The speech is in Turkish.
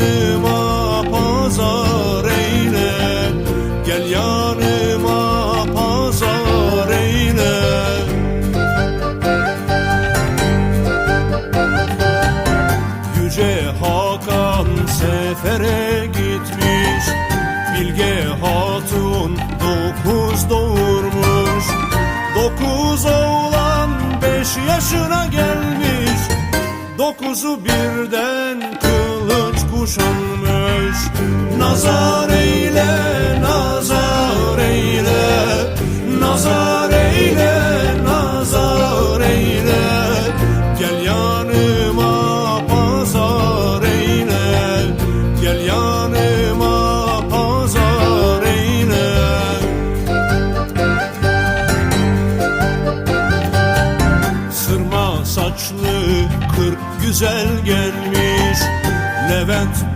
yanıma pazar eyle, gel yanıma pazar eyle. Yüce Hakan sefere gitmiş, Bilge Hatun 9 doğurmuş. 9 oğlan 5 yaşına gelmiş, 9'u birden kılıç kuşanmış. Nazar eyle, nazar eyle, nazar eyle, nazar eyle, gel yanıma pazar eyle, gel yanıma pazar eyle. Sırma saçlı 40 güzel gelmiş, Levent